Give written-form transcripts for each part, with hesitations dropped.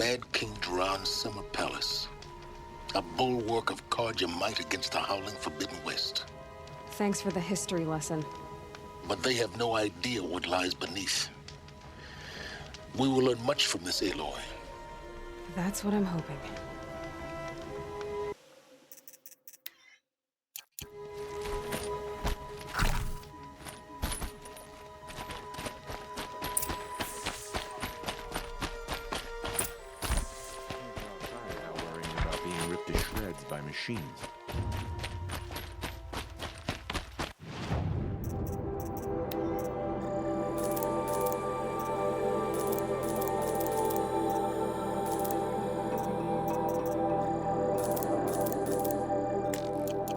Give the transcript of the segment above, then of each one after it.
Mad King Duran's summer palace. A bulwark of Carja might against the howling Forbidden West. Thanks for the history lesson. But they have no idea what lies beneath. We will learn much from this Aloy. That's what I'm hoping. Worrying about being ripped to shreds by machines.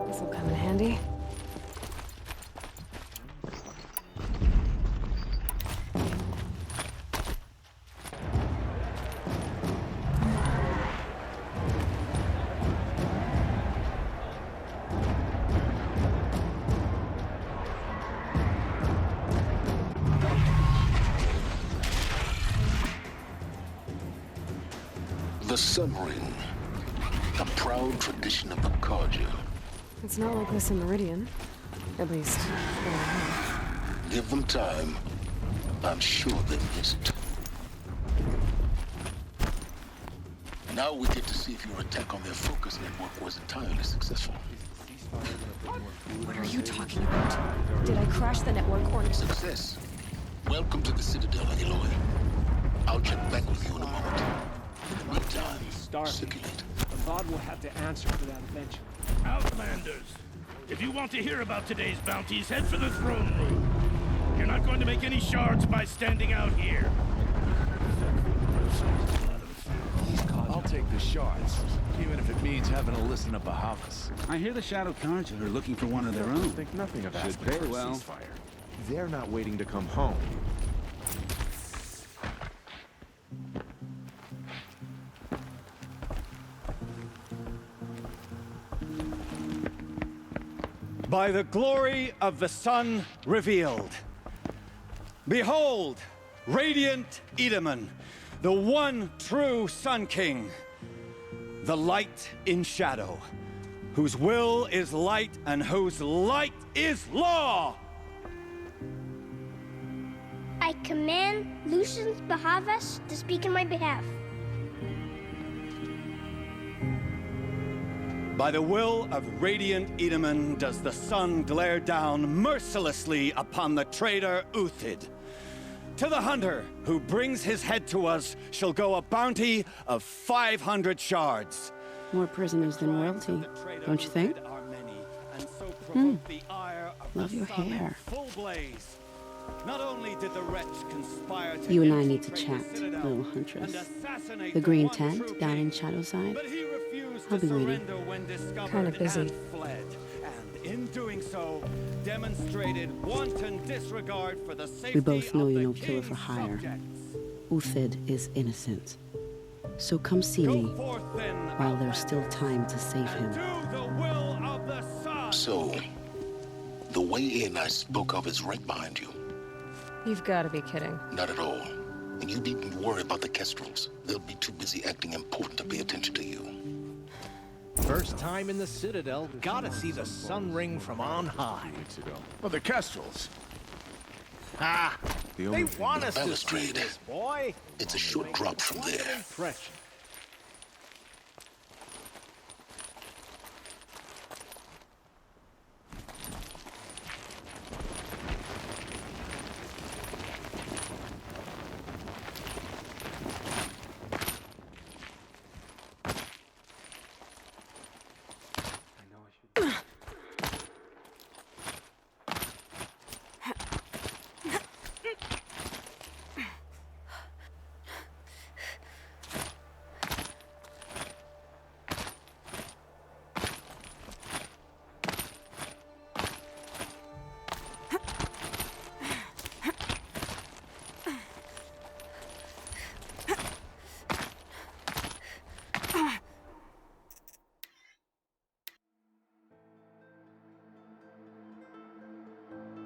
This'll come in handy. The Sun Ring. A proud tradition of the Carja. It's not like this in Meridian. At least, for now. Give them time. I'm sure they'll miss it. Now we get to see if your attack on their focus network was entirely successful. What are you talking about? Did I crash the network or... Success. Welcome to the Citadel, Aloy. I'll check back with you in a moment. Meantime, circulate. Avad will have to answer for that eventually. Outlanders, if you want to hear about today's bounties, head for the throne room. You're not going to make any shards by standing out here. I'll take the shards, even if it means having to listen to Bahavas. I hear the Shadow Carja are looking for one of their own. Think nothing of Should asking pay for a well. ceasefire. They're not waiting to come home. By the glory of the sun revealed. Behold, radiant Edaman, the one true Sun King, the light in shadow, whose will is light and whose light is law. I command Lucius Bahavas to speak in my behalf. By the will of radiant Edaman does the sun glare down mercilessly upon the traitor Uthid. To the hunter who brings his head to us shall go a bounty of 500 shards. More prisoners than royalty, don't you think? Love your hair. Not only did the wretch conspire to You and I need to chat, little huntress. The green tent down in Shadowside. I'll be waiting. Kinda busy. And in doing so, demonstrated wanton disregard for the safety We both know of you're the no killer for king's hire. subjects. Uthid is innocent. So come see me Go forth then, while there's still time to save him. do the will of the sun. So, the way in I spoke of is right behind you. You've got to be kidding. Not at all. And you needn't worry about the Kestrels. They'll be too busy acting important to pay attention to you. First time in the Citadel, gotta see the Sun Ring from on high. Well, the Kestrels. Ah, The they only thing want us to see Balustrade. this, boy. It's a short drop from What an there. impression.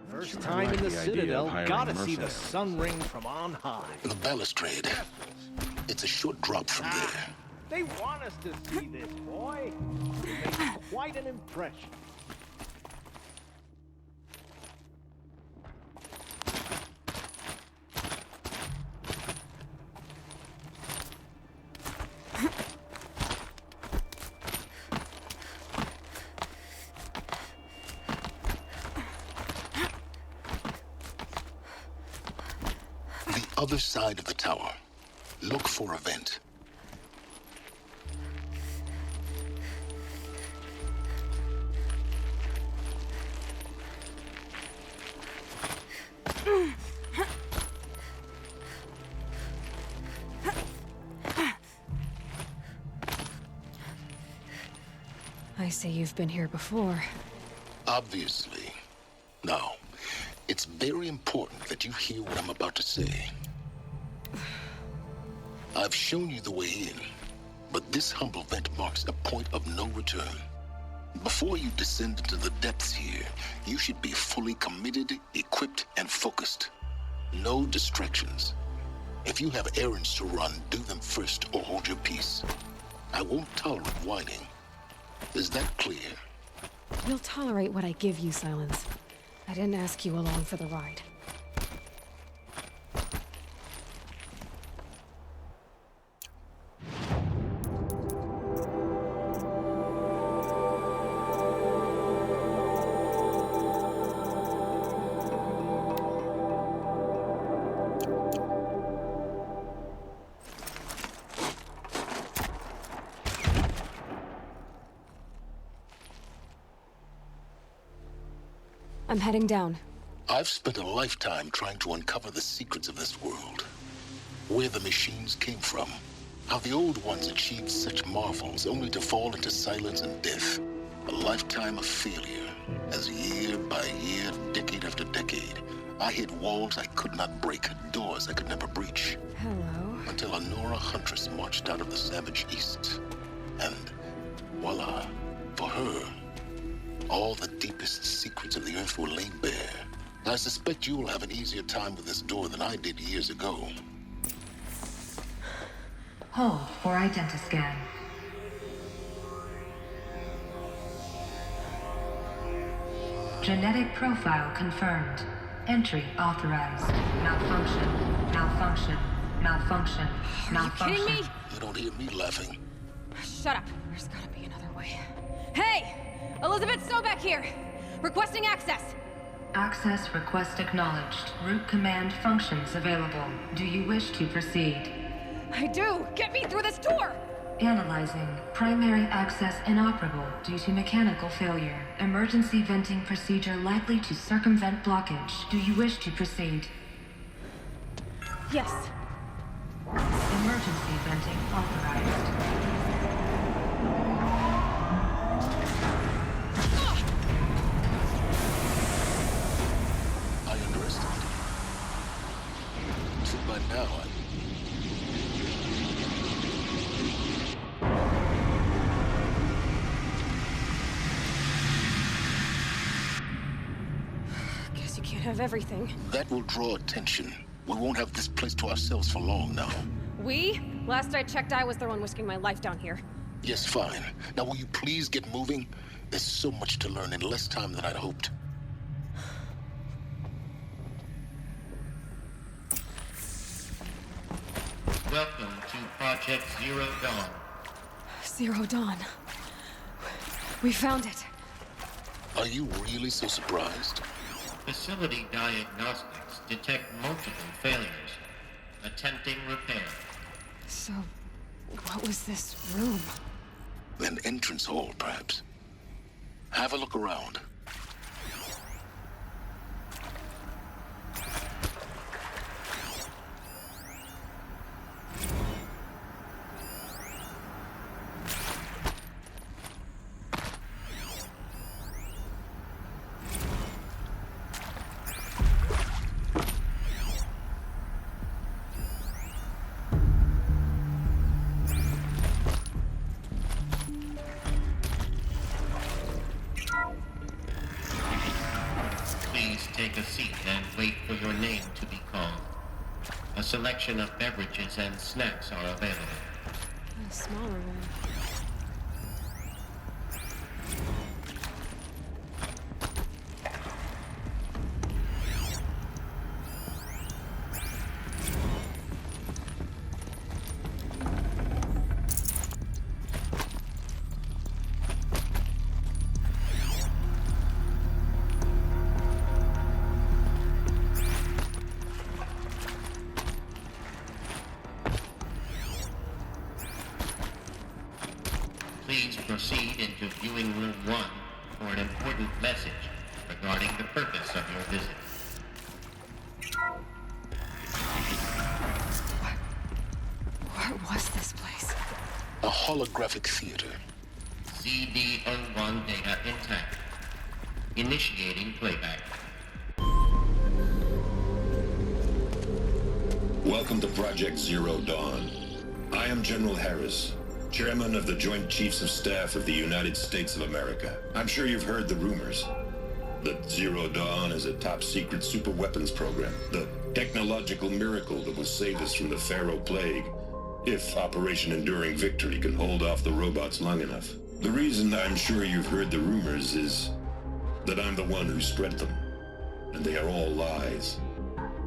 First time in the the idea of Citadel, hiring gotta see the mercenaries. Sun Ring from on high. The balustrade. It's a short drop from there. They want us to see this, boy. It makes quite an impression. The other side of the tower. Look for a vent. I say you've been here before. Obviously. Now, it's very important that you hear what I'm about to say. I've shown you the way in, but this humble vent marks a point of no return. Before you descend into the depths here, you should be fully committed, equipped, and focused. No distractions. If you have errands to run, do them first or hold your peace. I won't tolerate whining. Is that clear? You'll tolerate what I give you, Silence. I didn't ask you along for the ride. I'm heading down. I've spent a lifetime trying to uncover the secrets of this world. Where the machines came from. How the old ones achieved such marvels only to fall into silence and death. A lifetime of failure. As year by year, decade after decade, I hit walls I could not break, doors I could never breach. Hello. Until a Nora huntress marched out of the savage east. And voila, for her, all the deepest secrets of the Earth were laid bare. I suspect you will have an easier time with this door than I did years ago. Hold for identiscan. Genetic profile confirmed. Entry authorized. Malfunction. Malfunction. Malfunction. Malfunction. Are you kidding me? You don't hear me laughing. Shut up. There's gotta be another way. Hey! Elizabeth Sobeck here! Requesting access! Access request acknowledged. Root command functions available. Do you wish to proceed? I do! Get me through this door! Analyzing. Primary access inoperable due to mechanical failure. Emergency venting procedure likely to circumvent blockage. Do you wish to proceed? Yes. Emergency venting authorized. I underestimated. So by now, Guess you can't have everything. that will draw attention. We won't have this place to ourselves for long now. We? Last I checked, I was the one risking my life down here. Yes, fine. Now will you please get moving? There's so much to learn in less time than I'd hoped. Welcome to Project Zero Dawn. Zero Dawn. We found it. Are you really so surprised? Facility diagnostics detect multiple failures. Attempting repair. So, what was this room? An entrance hall, perhaps. Have a look around. A selection of beverages and snacks are available. A smaller one. Please proceed into viewing room 1 for an important message regarding the purpose of your visit. What was this place? A holographic theater. CD01 data intact. Initiating playback. Welcome to Project Zero Dawn. I am General Harris, Chairman of the Joint Chiefs of Staff of the United States of America. I'm sure you've heard the rumors that Zero Dawn is a top-secret superweapons program, the technological miracle that will save us from the Pharaoh Plague, if Operation Enduring Victory can hold off the robots long enough. The reason I'm sure you've heard the rumors is that I'm the one who spread them, and they are all lies.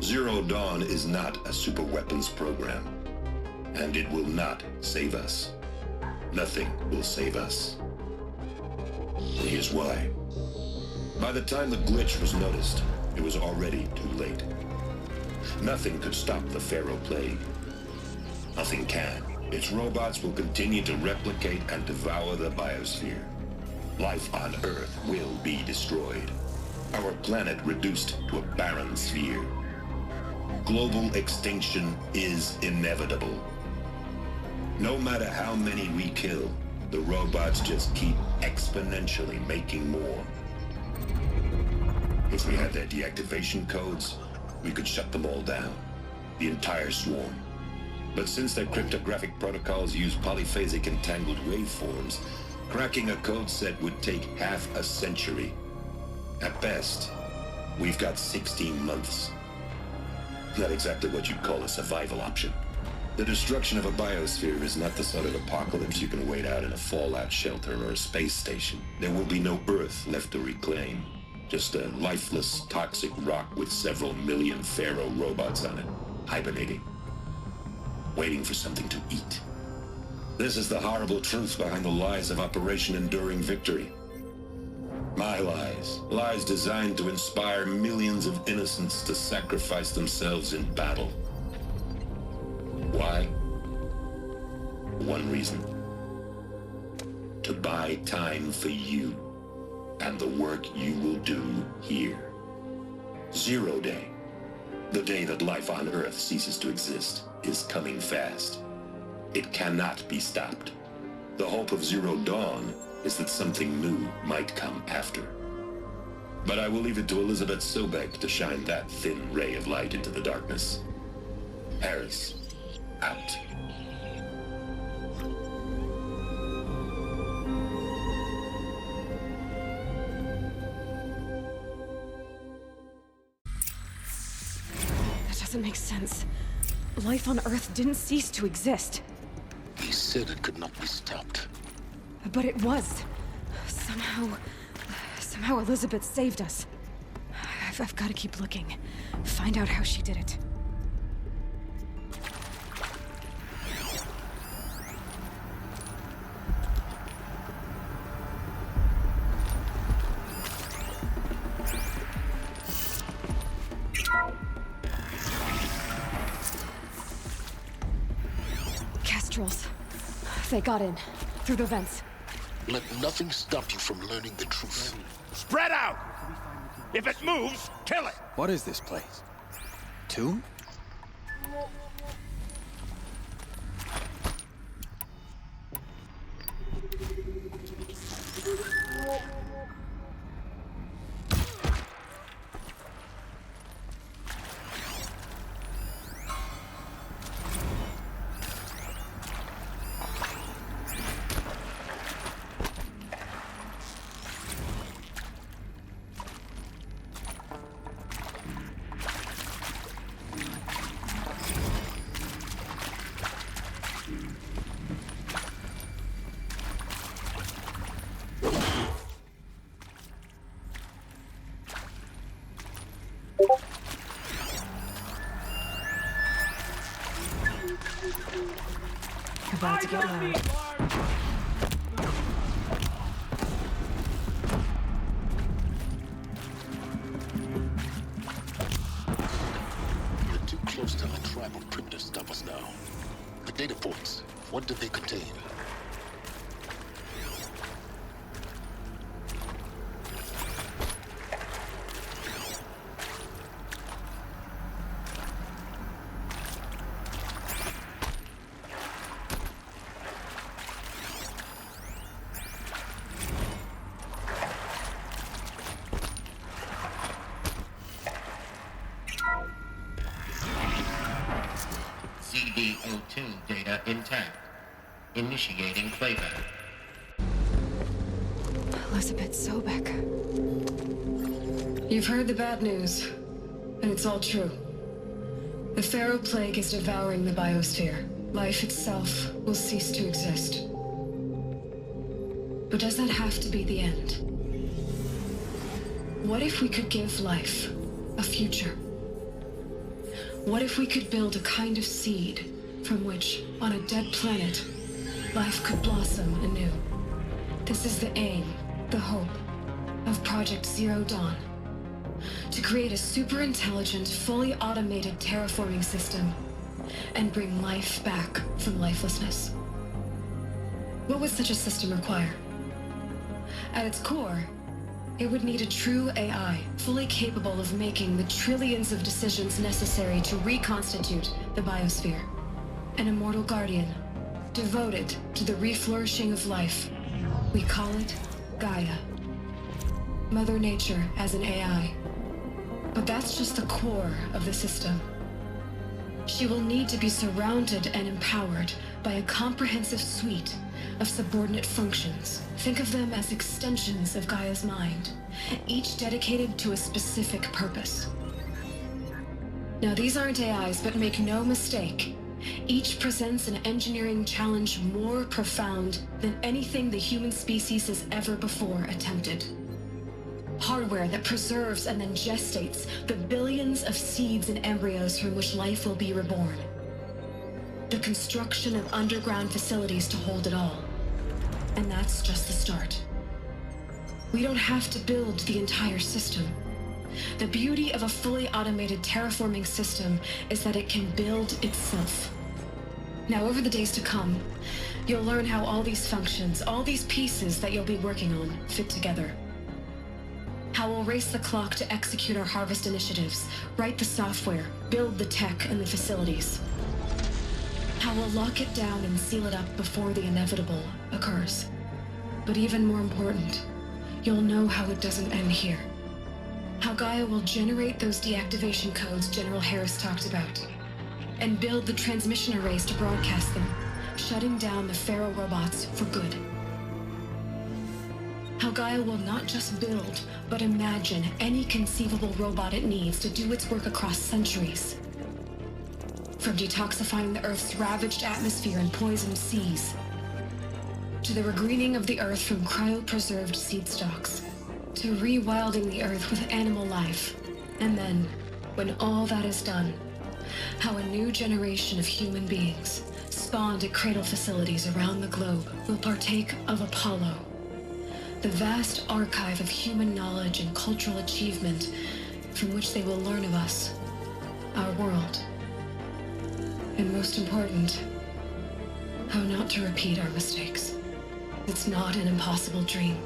Zero Dawn is not a superweapons program, and it will not save us. Nothing will save us. And here's why. By the time the glitch was noticed, it was already too late. Nothing could stop the Pharaoh Plague. Nothing can. Its robots will continue to replicate and devour the biosphere. Life on Earth will be destroyed. Our planet reduced to a barren sphere. Global extinction is inevitable. No matter how many we kill, the robots just keep exponentially making more. If we had their deactivation codes, we could shut them all down. The entire swarm. But since their cryptographic protocols use polyphasic entangled waveforms, cracking a code set would take half a century. At best, we've got 16 months. Not exactly what you'd call a survival option. The destruction of a biosphere is not the sort of apocalypse you can wait out in a fallout shelter or a space station. There will be no Earth left to reclaim. Just a lifeless, toxic rock with several million Pharaoh robots on it, hibernating, waiting for something to eat. This is the horrible truth behind the lies of Operation Enduring Victory. My lies. Lies designed to inspire millions of innocents to sacrifice themselves in battle. Why? One reason. To buy time for you and the work you will do here. Zero Day, the day that life on Earth ceases to exist, is coming fast. It cannot be stopped. The hope of Zero Dawn is that something new might come after. But I will leave it to Elizabeth Sobek to shine that thin ray of light into the darkness. Harris, out. That doesn't make sense. Life on Earth didn't cease to exist. He said it could not be stopped. But it was. Somehow Elizabeth saved us. I've got to keep looking. Find out how she did it. Kestrels. They got in. Through the vents. Let nothing stop you from learning the truth. Spread out! If it moves, kill it! What is this place? Tomb? About to get loud. We're too close to untraveled crypts to stop us now. The data points, what do they contain? CD02 data intact. Initiating playback. Elizabeth Sobek. You've heard the bad news, and it's all true. The Pharaoh Plague is devouring the biosphere. Life itself will cease to exist. But does that have to be the end? What if we could give life a future? What if we could build a kind of seed from which, on a dead planet, life could blossom anew? This is the aim, the hope, of Project Zero Dawn. To create a super-intelligent, fully automated terraforming system and bring life back from lifelessness. What would such a system require? At its core, it would need a true AI, fully capable of making the trillions of decisions necessary to reconstitute the biosphere. An immortal guardian, devoted to the reflourishing of life. We call it Gaia. Mother Nature as an AI. But that's just the core of the system. She will need to be surrounded and empowered by a comprehensive suite of subordinate functions. Think of them as extensions of Gaia's mind, each dedicated to a specific purpose. Now, these aren't AIs, but make no mistake, each presents an engineering challenge more profound than anything the human species has ever before attempted. Hardware that preserves and then gestates the billions of seeds and embryos from which life will be reborn. The construction of underground facilities to hold it all. And that's just the start. We don't have to build the entire system. The beauty of a fully automated terraforming system is that it can build itself. Now, over the days to come, you'll learn how all these functions, all these pieces that you'll be working on, fit together. How we'll race the clock to execute our harvest initiatives, write the software, build the tech and the facilities. How we'll lock it down and seal it up before the inevitable occurs. But even more important, you'll know how it doesn't end here. How Gaia will generate those deactivation codes General Harris talked about, and build the transmission arrays to broadcast them, shutting down the Pharaoh robots for good. How Gaia will not just build, but imagine any conceivable robot it needs to do its work across centuries. From detoxifying the Earth's ravaged atmosphere and poisoned seas, to the regreening of the Earth from cryopreserved seed stalks, to rewilding the Earth with animal life. And then, when all that is done, how a new generation of human beings, spawned at cradle facilities around the globe, will partake of Apollo, the vast archive of human knowledge and cultural achievement from which they will learn of us, our world. And most important, how not to repeat our mistakes. It's not an impossible dream.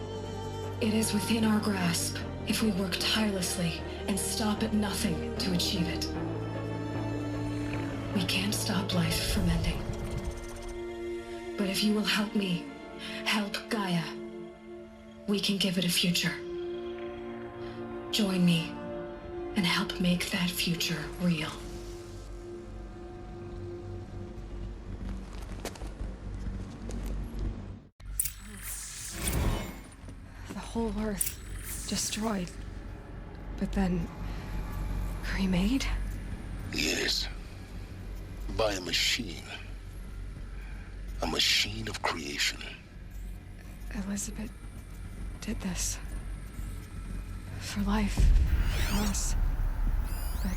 It is within our grasp if we work tirelessly and stop at nothing to achieve it. We can't stop life from ending. But if you will help me, help Gaia, we can give it a future. Join me and help make that future real. The whole Earth destroyed, but then remade? Yes. By a machine. A machine of creation. Elizabeth did this. For life. For us. But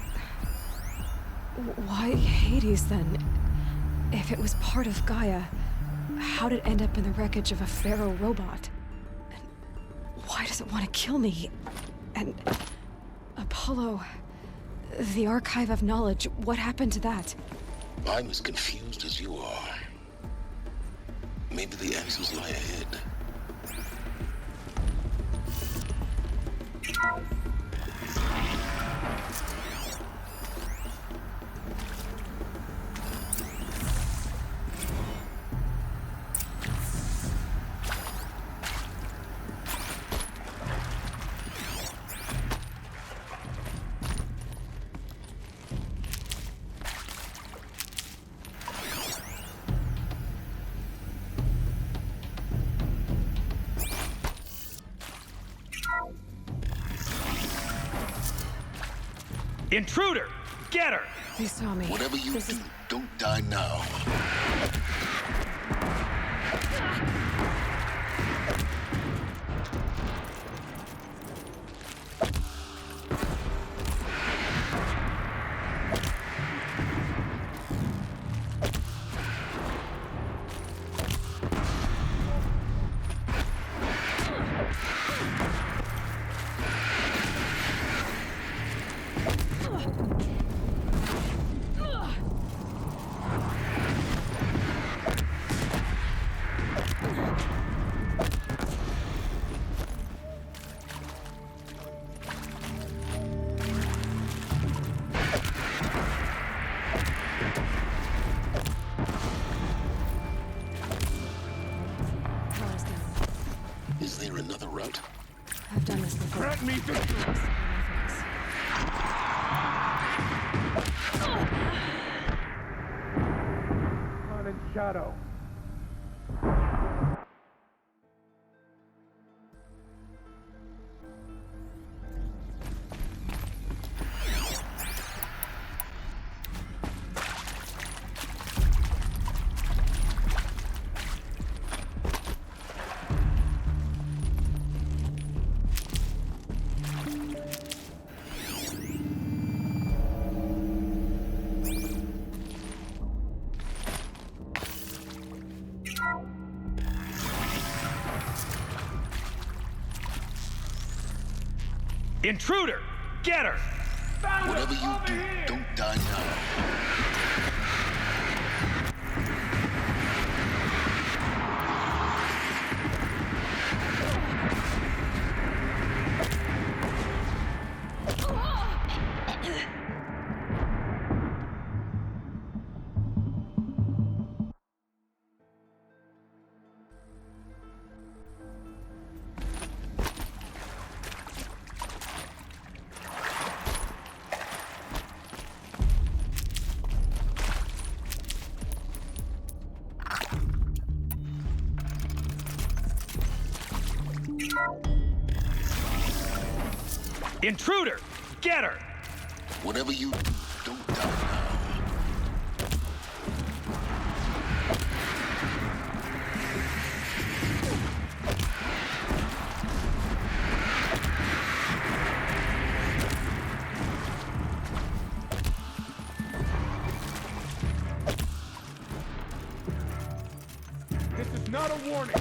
why Hades then? If it was part of Gaia, how did it end up in the wreckage of a Pharaoh robot? And why does it want to kill me? And Apollo, the Archive of Knowledge, what happened to that? I'm as confused as you are. Maybe the answers lie ahead. Intruder! Get her! They saw me. Whatever you do, don't die now. Is there another route? I've done this before. Grant me victory! Sun and shadow. Intruder! Get her! Whatever you do, don't die now. Intruder! Get her! Whatever you do, don't die now. This is not a warning.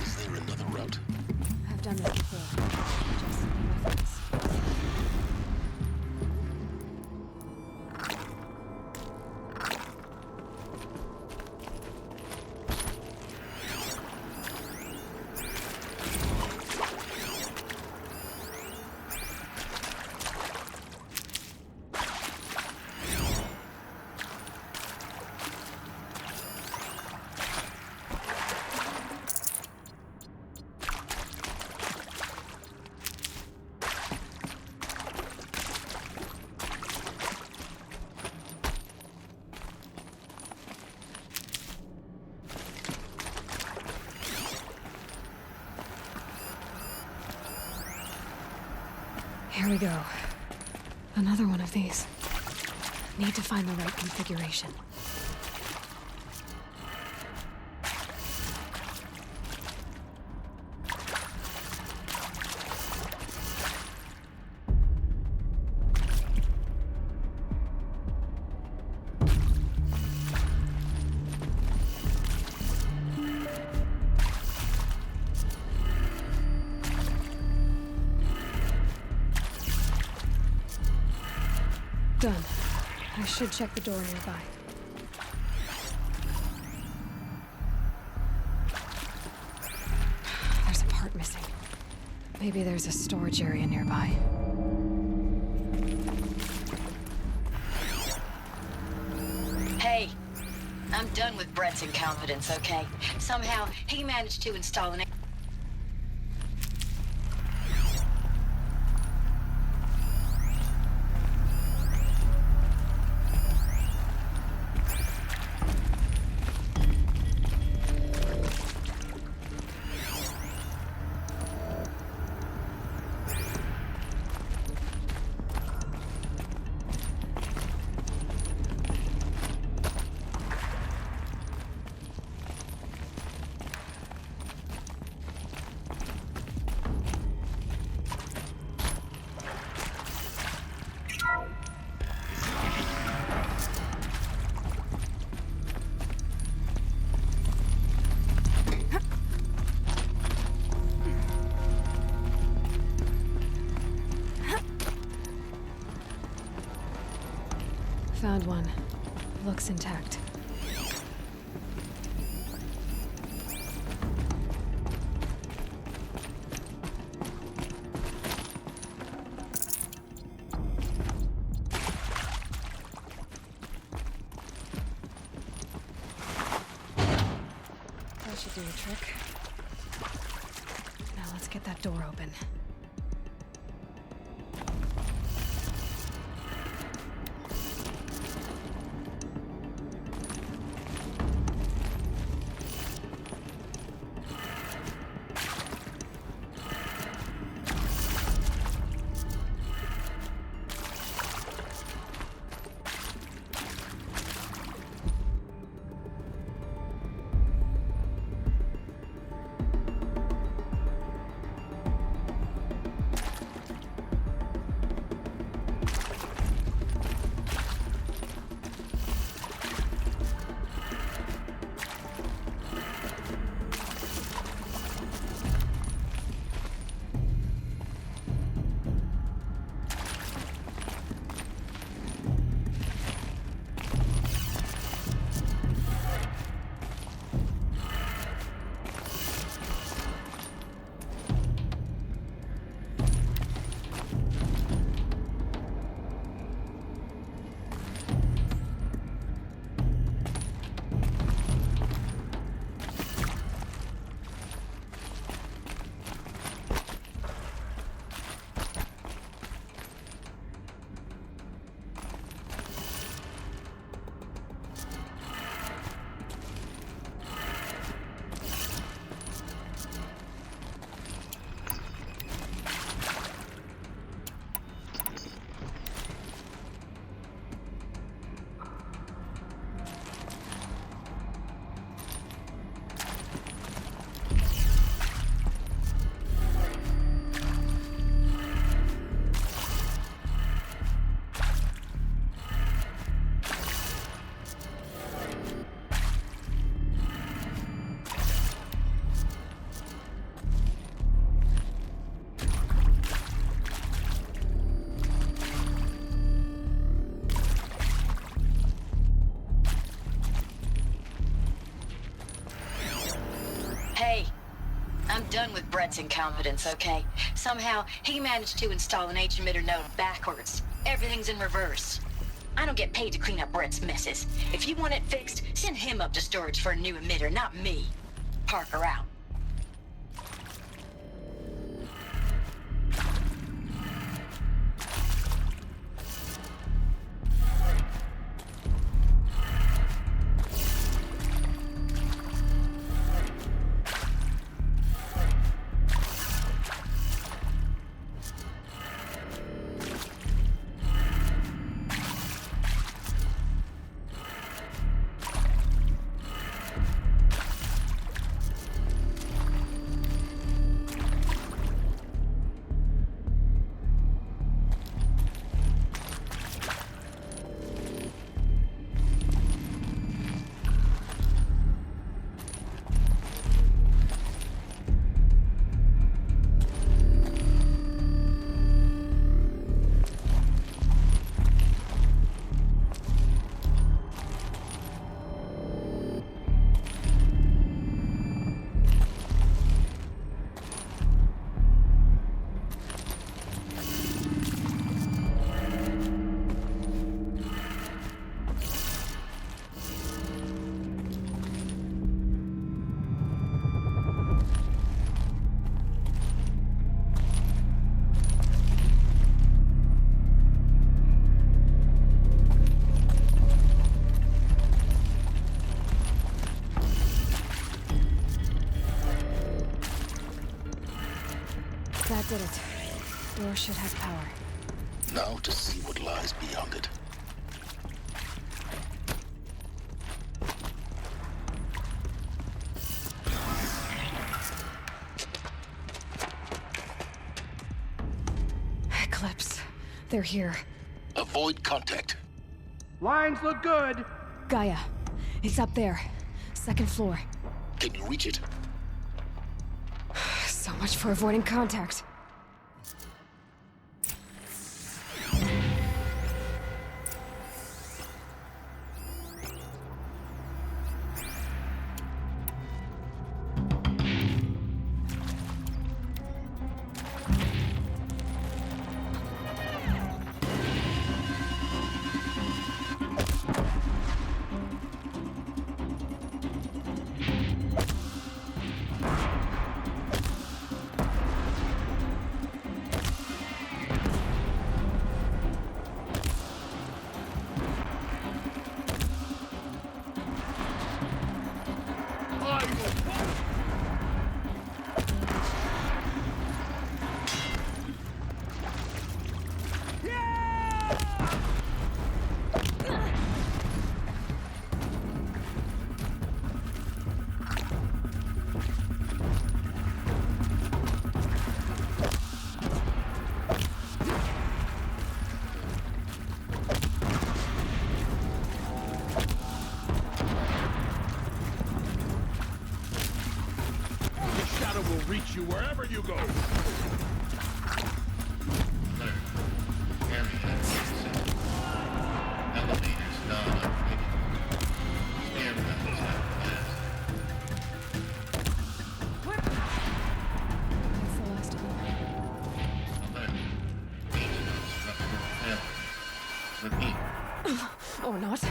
Is there another route? I've done this before. Just see my face. Here we go. Another one of these. Need to find the right configuration. Done. I should check the door nearby. There's a part missing. Maybe there's a storage area nearby. Hey, I'm done with Brett's incompetence, okay? Somehow, he managed to install an... Found one. Looks intact. That should do the trick. Now let's get that door open. I'm done with Brett's incompetence, okay? Somehow, he managed to install an H-emitter node backwards. Everything's in reverse. I don't get paid to clean up Brett's messes. If you want it fixed, send him up to storage for a new emitter, not me. Parker out. That did it. Door should have power. Now to see what lies beyond it. Eclipse. They're here. Avoid contact. Lines look good. Gaia. It's up there. Second floor. Can you reach it? So much for avoiding contact. Reach you wherever you go. Elevators non-operating. Stair levels have passed. That's the last of them. Alert. Maintenance structural failure. Repeat. Or not.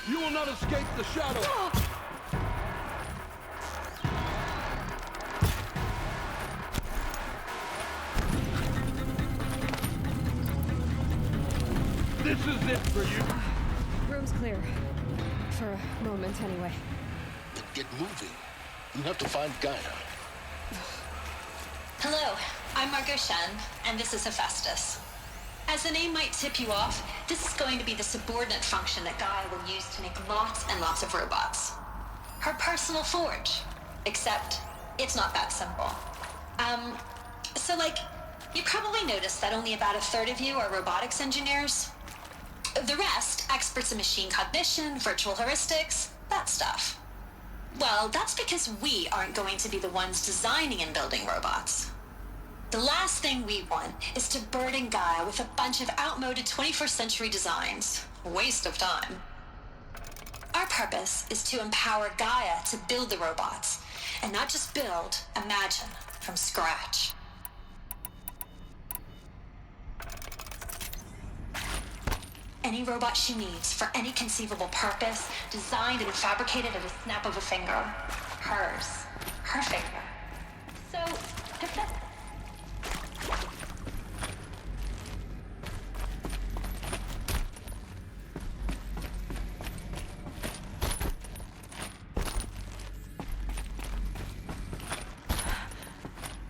You will not escape the shadow. This is it for you. Room's clear. For a moment, anyway. Then get moving. You have to find Gaia. Hello, I'm Margot Shen, and this is Hephaestus. As the name might tip you off, this is going to be the subordinate function that Gaia will use to make lots and lots of robots. Her personal forge. Except, it's not that simple. You probably noticed that only about a third of you are robotics engineers. The rest, experts in machine cognition, virtual heuristics, that stuff. Well, that's because we aren't going to be the ones designing and building robots. The last thing we want is to burden Gaia with a bunch of outmoded 21st century designs. A waste of time. Our purpose is to empower Gaia to build the robots, and not just build, imagine, from scratch. Any robot she needs for any conceivable purpose, designed and fabricated at a snap of a finger. Hers. Her finger. So,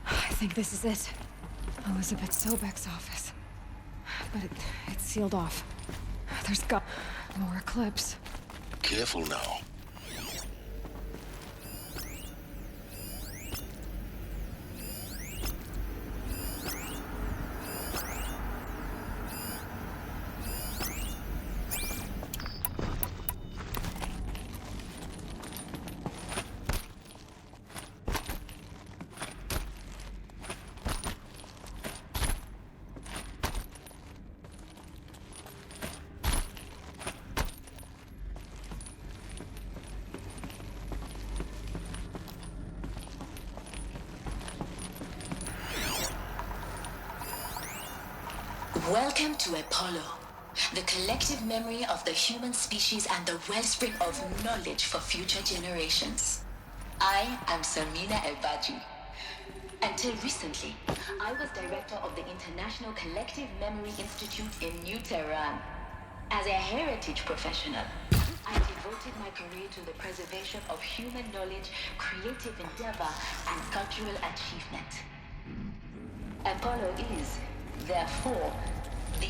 I think this is it. Elizabeth Sobek's office. But it's sealed off. There's got more Eclipse. Careful now. Welcome to Apollo, the collective memory of the human species and the wellspring of knowledge for future generations. I am Samina El-Baji. Until recently, I was director of the International Collective Memory Institute in New Tehran. As a heritage professional, I devoted my career to the preservation of human knowledge, creative endeavor, and cultural achievement. Apollo is, therefore, the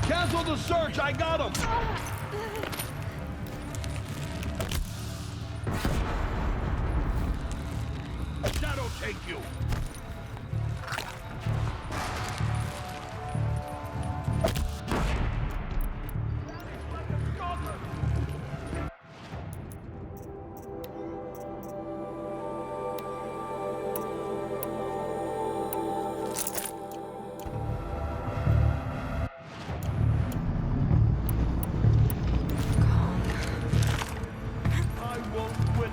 Cancel the search! I got him! Shadow take you!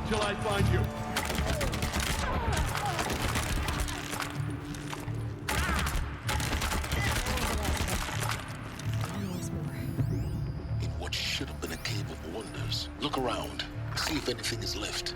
Till I find you. In what should have been a cave of wonders, look around. See if anything is left.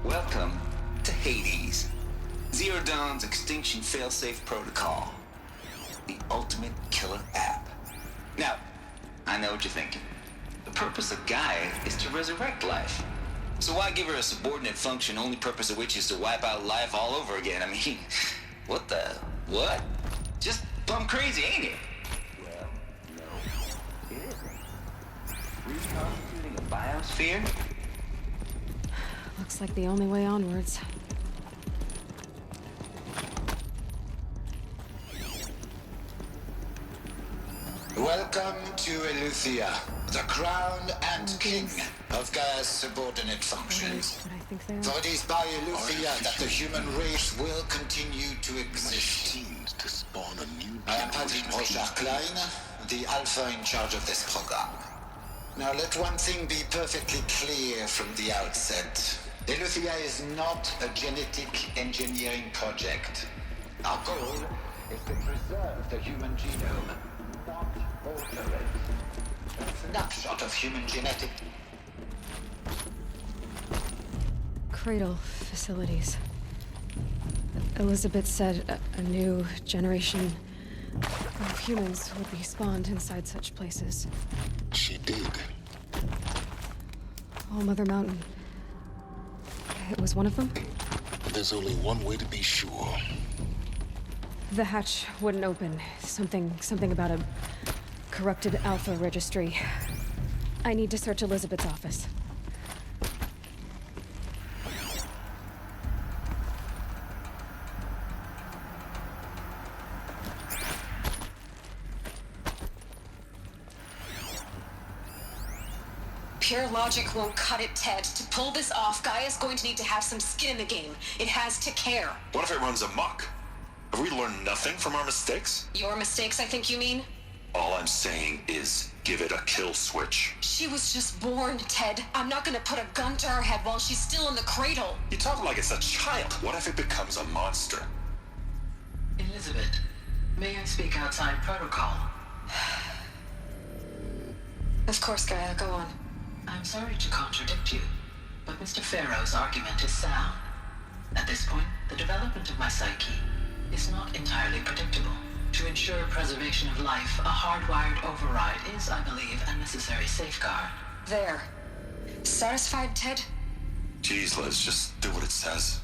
Welcome to Hades, Zero Dawn's extinction failsafe protocol, the ultimate killer app. Now, I know what you're thinking. The purpose of Gaia is to resurrect life. So why give her a subordinate function, only purpose of which is to wipe out life all over again? I mean, what the? What? Just plumb crazy, ain't it? Well, no, it isn't. Reconstituting a biosphere? Looks like the only way onwards. to Eleuthia, the crown and king of Gaia's subordinate functions. What I think they are. For it is by Eleuthia that the human race will continue to exist. To spawn a new I am Patrick Rochard-Klein, the Alpha in charge of this program. Now let one thing be perfectly clear from the outset. Eleuthia is not a genetic engineering project. Our goal is to preserve the human genome, not alter it. A snapshot of human genetics. Cradle facilities. Elizabeth said a new generation of humans would be spawned inside such places. She did. All Mother Mountain. It was one of them? There's only one way to be sure. The hatch wouldn't open. Something about a corrupted Alpha registry. I need to search Elizabeth's office. Pure logic won't cut it, Ted. To pull this off, Gaia's going to need to have some skin in the game. It has to care. What if it runs amok? Have we learned nothing from our mistakes? Your mistakes, I think you mean? All I'm saying is give it a kill switch. She was just born, Ted. I'm not gonna put a gun to her head while she's still in the cradle. You talk like it's a child. What if it becomes a monster? Elizabeth, may I speak outside protocol? Of course, Gaia, go on. I'm sorry to contradict you, but Mr. Farrow's argument is sound. At this point, the development of my psyche is not entirely predictable. To ensure preservation of life, a hardwired override is, I believe, a necessary safeguard. There. Satisfied, Ted? Jeez, Liz, just do what it says.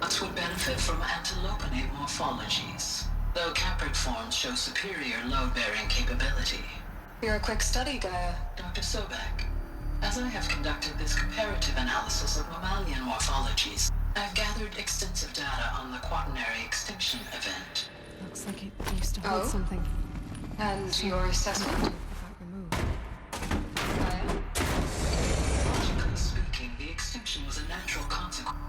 Nuts would benefit from antilopenate morphologies, though caprid forms show superior load-bearing capability. You're a quick study, Gaia. Dr. Sobek, as I have conducted this comparative analysis of mammalian morphologies, I've gathered extensive data on the quaternary extinction event. Looks like it used to hold something. And your assessment? Got removed. Gaia? Logically speaking, the extinction was a natural consequence.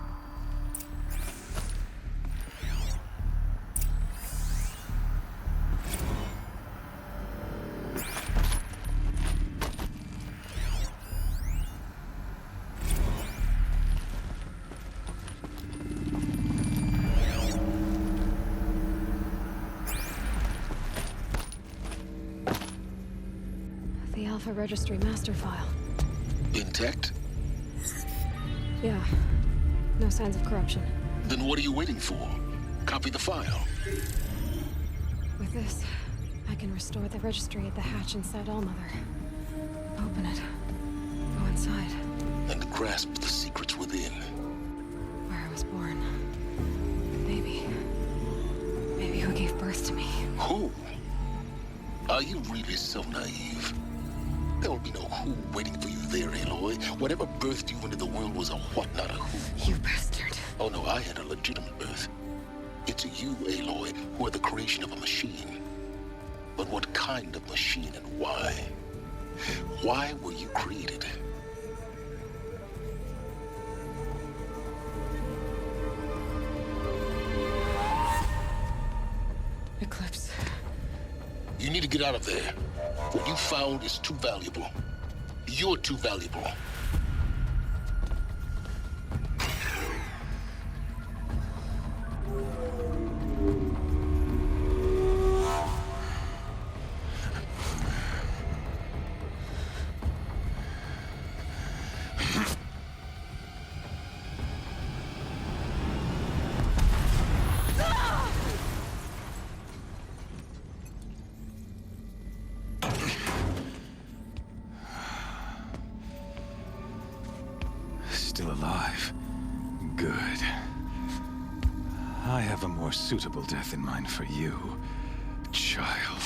The Alpha Registry master file. Intact? Yeah. No signs of corruption. Then what are you waiting for? Copy the file. With this, I can restore the registry at the hatch inside Allmother. Open it. Go inside. And grasp the secrets within. Where I was born. Maybe who gave birth to me. Who? Are you really so naive? There will be no who waiting for you there, Aloy. Whatever birthed you into the world was a what, not a who. You bastard. Oh no, I had a legitimate birth. It's you, Aloy, who are the creation of a machine. But what kind of machine and why? Why were you created? Eclipse. You need to get out of there. What you found is too valuable. You're too valuable. Still alive. Good. I have a more suitable death in mind for you, child.